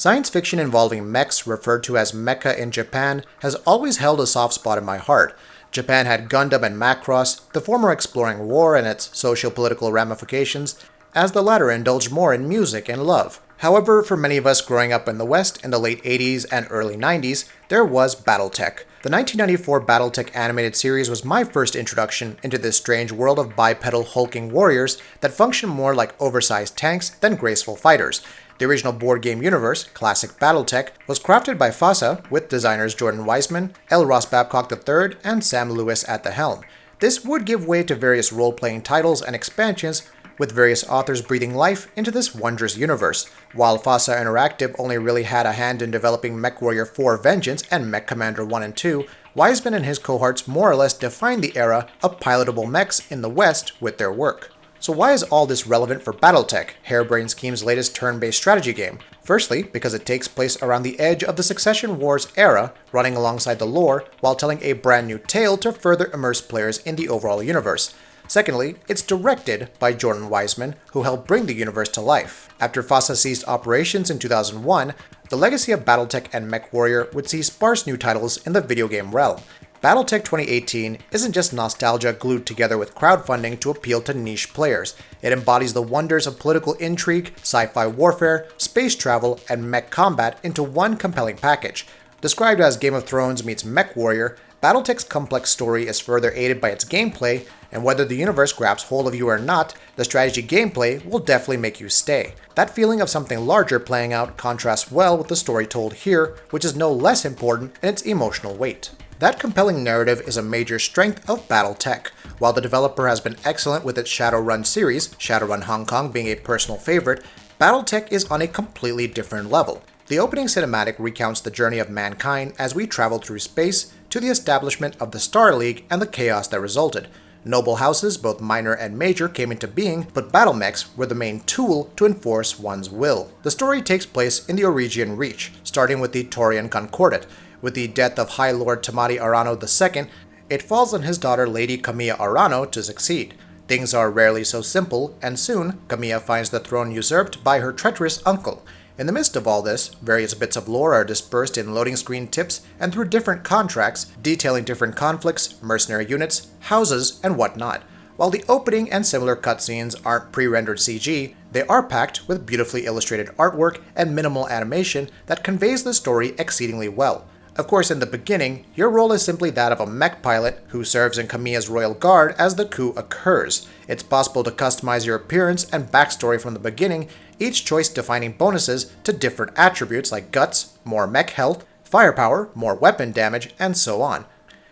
Science fiction involving mechs, referred to as mecha in Japan, has always held a soft spot in my heart. Japan had Gundam and Macross, the former exploring war and its socio-political ramifications, as the latter indulged more in music and love. However, for many of us growing up in the West in the late 80s and early 90s, there was BattleTech. The 1994 BattleTech animated series was my first introduction into this strange world of bipedal hulking warriors that function more like oversized tanks than graceful fighters. The original board game universe, classic BattleTech, was crafted by FASA with designers Jordan Weisman, L. Ross Babcock III, and Sam Lewis at the helm. This would give way to various role-playing titles and expansions, with various authors breathing life into this wondrous universe. While FASA Interactive only really had a hand in developing MechWarrior 4 Vengeance and Mech Commander 1 and 2, Weisman and his cohorts more or less defined the era of pilotable mechs in the West with their work. So why is all this relevant for BattleTech, Harebrained Scheme's latest turn-based strategy game? Firstly, because it takes place around the edge of the Succession Wars era, running alongside the lore, while telling a brand new tale to further immerse players in the overall universe. Secondly, it's directed by Jordan Weisman, who helped bring the universe to life. After FASA ceased operations in 2001, the legacy of BattleTech and MechWarrior would see sparse new titles in the video game realm. BattleTech 2018 isn't just nostalgia glued together with crowdfunding to appeal to niche players. It embodies the wonders of political intrigue, sci-fi warfare, space travel, and mech combat into one compelling package. Described as Game of Thrones meets MechWarrior, BattleTech's complex story is further aided by its gameplay, and whether the universe grabs hold of you or not, the strategy gameplay will definitely make you stay. That feeling of something larger playing out contrasts well with the story told here, which is no less important in its emotional weight. That compelling narrative is a major strength of BattleTech. While the developer has been excellent with its Shadowrun series, Shadowrun Hong Kong being a personal favorite, BattleTech is on a completely different level. The opening cinematic recounts the journey of mankind as we travel through space to the establishment of the Star League and the chaos that resulted. Noble houses, both minor and major, came into being, but battle mechs were the main tool to enforce one's will. The story takes place in the Eregion Reach, starting with the Taurian Concordat. With the death of High Lord Tamari Arano II, it falls on his daughter Lady Kamiya Arano to succeed. Things are rarely so simple, and soon, Kamiya finds the throne usurped by her treacherous uncle. In the midst of all this, various bits of lore are dispersed in loading screen tips and through different contracts, detailing different conflicts, mercenary units, houses, and whatnot. While the opening and similar cutscenes aren't pre-rendered CG, they are packed with beautifully illustrated artwork and minimal animation that conveys the story exceedingly well. Of course, in the beginning, your role is simply that of a mech pilot who serves in Kamiya's royal guard as the coup occurs. It's possible to customize your appearance and backstory from the beginning, each choice defining bonuses to different attributes like guts, more mech health, firepower, more weapon damage, and so on.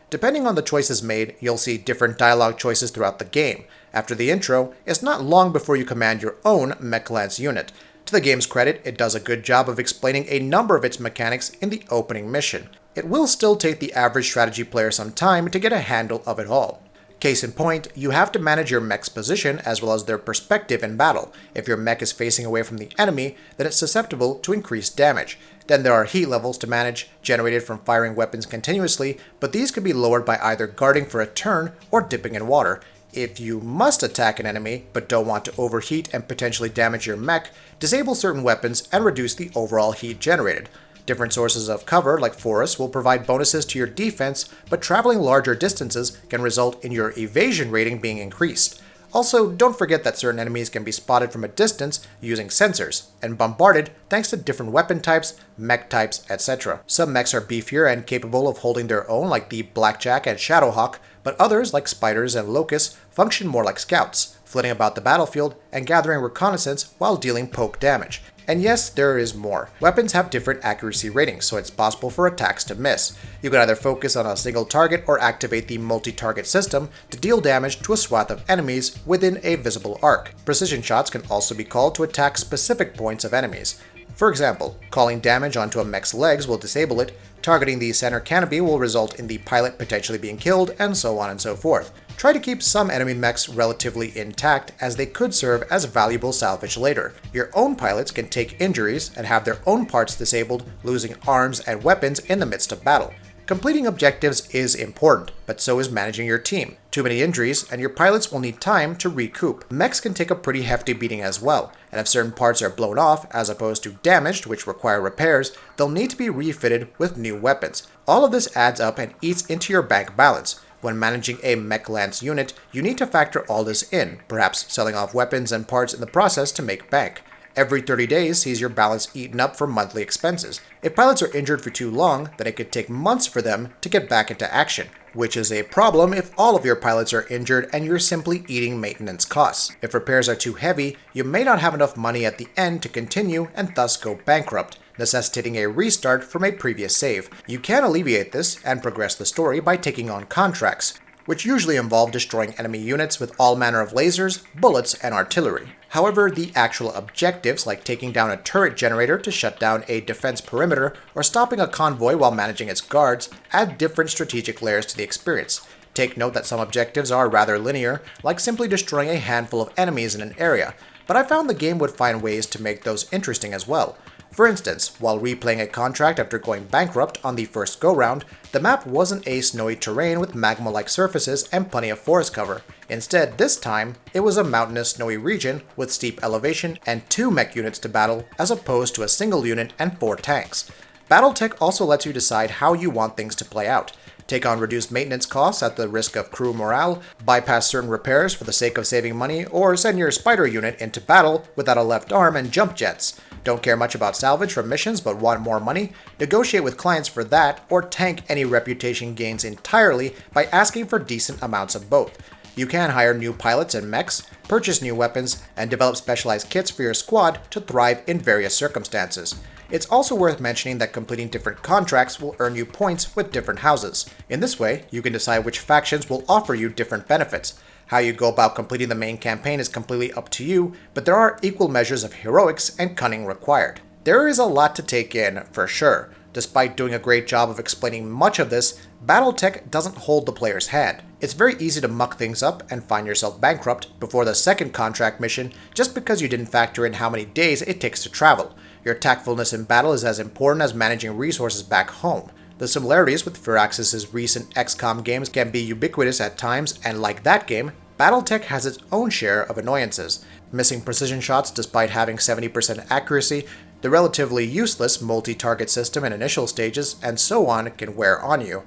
Depending on the choices made, you'll see different dialogue choices throughout the game. After the intro, it's not long before you command your own Mech Lance unit. To the game's credit, it does a good job of explaining a number of its mechanics in the opening mission. It will still take the average strategy player some time to get a handle of it all. Case in point, you have to manage your mech's position as well as their perspective in battle. If your mech is facing away from the enemy, then it's susceptible to increased damage. Then there are heat levels to manage, generated from firing weapons continuously, but these can be lowered by either guarding for a turn or dipping in water. If you must attack an enemy, but don't want to overheat and potentially damage your mech, disable certain weapons and reduce the overall heat generated. Different sources of cover, like forests, will provide bonuses to your defense, but traveling larger distances can result in your evasion rating being increased. Also, don't forget that certain enemies can be spotted from a distance using sensors, and bombarded thanks to different weapon types, mech types, etc. Some mechs are beefier and capable of holding their own, like the Blackjack and Shadowhawk, but others, like spiders and locusts, function more like scouts, flitting about the battlefield and gathering reconnaissance while dealing poke damage. And yes, there is more. Weapons have different accuracy ratings, so it's possible for attacks to miss. You can either focus on a single target or activate the multi-target system to deal damage to a swath of enemies within a visible arc. Precision shots can also be called to attack specific points of enemies. For example, calling damage onto a mech's legs will disable it, targeting the center canopy will result in the pilot potentially being killed, and so on and so forth. Try to keep some enemy mechs relatively intact, as they could serve as valuable salvage later. Your own pilots can take injuries and have their own parts disabled, losing arms and weapons in the midst of battle. Completing objectives is important, but so is managing your team. Too many injuries, and your pilots will need time to recoup. Mechs can take a pretty hefty beating as well, and if certain parts are blown off, as opposed to damaged, which require repairs, they'll need to be refitted with new weapons. All of this adds up and eats into your bank balance. When managing a Mech Lance unit, you need to factor all this in, perhaps selling off weapons and parts in the process to make bank. Every 30 days sees your balance eaten up for monthly expenses. If pilots are injured for too long, then it could take months for them to get back into action, which is a problem if all of your pilots are injured and you're simply eating maintenance costs. If repairs are too heavy, you may not have enough money at the end to continue and thus go bankrupt, necessitating a restart from a previous save. You can alleviate this and progress the story by taking on contracts, which usually involve destroying enemy units with all manner of lasers, bullets, and artillery. However, the actual objectives, like taking down a turret generator to shut down a defense perimeter or stopping a convoy while managing its guards, add different strategic layers to the experience. Take note that some objectives are rather linear, like simply destroying a handful of enemies in an area, but I found the game would find ways to make those interesting as well. For instance, while replaying a contract after going bankrupt on the first go-round, the map wasn't a snowy terrain with magma-like surfaces and plenty of forest cover. Instead, this time, it was a mountainous snowy region with steep elevation and 2 mech units to battle as opposed to a single unit and 4 tanks. BattleTech also lets you decide how you want things to play out. Take on reduced maintenance costs at the risk of crew morale, bypass certain repairs for the sake of saving money, or send your spider unit into battle without a left arm and jump jets. Don't care much about salvage from missions but want more money? Negotiate with clients for that, or tank any reputation gains entirely by asking for decent amounts of both. You can hire new pilots and mechs, purchase new weapons, and develop specialized kits for your squad to thrive in various circumstances. It's also worth mentioning that completing different contracts will earn you points with different houses. In this way, you can decide which factions will offer you different benefits. How you go about completing the main campaign is completely up to you, but there are equal measures of heroics and cunning required. There is a lot to take in, for sure. Despite doing a great job of explaining much of this, BattleTech doesn't hold the player's hand. It's very easy to muck things up and find yourself bankrupt before the second contract mission just because you didn't factor in how many days it takes to travel. Your tactfulness in battle is as important as managing resources back home. The similarities with Firaxis' recent XCOM games can be ubiquitous at times, and like that game, BattleTech has its own share of annoyances. Missing precision shots despite having 70% accuracy, the relatively useless multi-target system in initial stages, and so on can wear on you.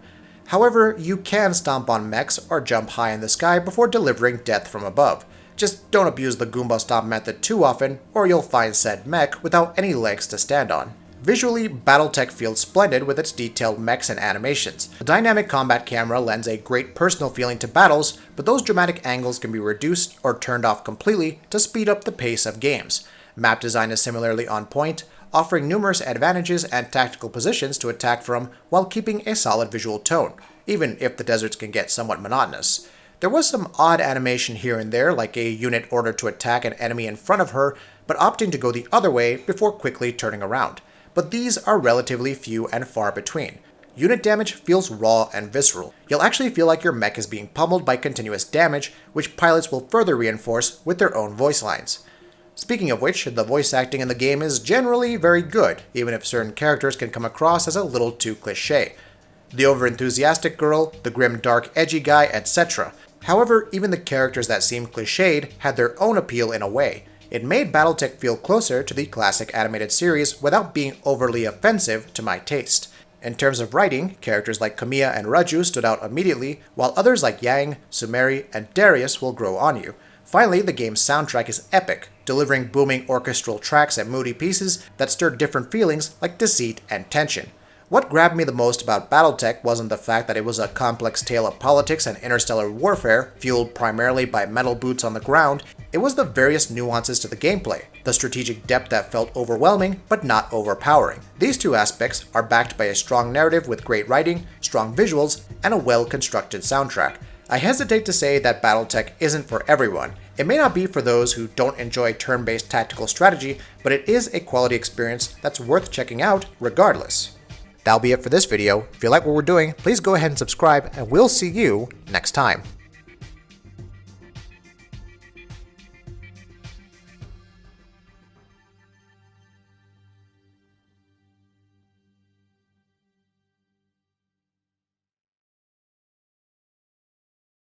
However, you can stomp on mechs or jump high in the sky before delivering death from above. Just don't abuse the Goomba Stomp method too often, or you'll find said mech without any legs to stand on. Visually, BattleTech feels splendid with its detailed mechs and animations. A dynamic combat camera lends a great personal feeling to battles, but those dramatic angles can be reduced or turned off completely to speed up the pace of games. Map design is similarly on point, offering numerous advantages and tactical positions to attack from while keeping a solid visual tone, even if the deserts can get somewhat monotonous. There was some odd animation here and there, like a unit ordered to attack an enemy in front of her, but opting to go the other way before quickly turning around. But these are relatively few and far between. Unit damage feels raw and visceral. You'll actually feel like your mech is being pummeled by continuous damage, which pilots will further reinforce with their own voice lines. Speaking of which, the voice acting in the game is generally very good, even if certain characters can come across as a little too cliché. The over-enthusiastic girl, the grim dark edgy guy, etc. However, even the characters that seemed cliched had their own appeal in a way. It made BattleTech feel closer to the classic animated series without being overly offensive to my taste. In terms of writing, characters like Kamiya and Raju stood out immediately, while others like Yang, Sumeri, and Darius will grow on you. Finally, the game's soundtrack is epic, delivering booming orchestral tracks and moody pieces that stir different feelings like deceit and tension. What grabbed me the most about BattleTech wasn't the fact that it was a complex tale of politics and interstellar warfare, fueled primarily by metal boots on the ground. It was the various nuances to the gameplay, the strategic depth that felt overwhelming but not overpowering. These two aspects are backed by a strong narrative with great writing, strong visuals, and a well-constructed soundtrack. I hesitate to say that BattleTech isn't for everyone. It may not be for those who don't enjoy turn-based tactical strategy, but it is a quality experience that's worth checking out regardless. That'll be it for this video. If you like what we're doing, please go ahead and subscribe, and we'll see you next time.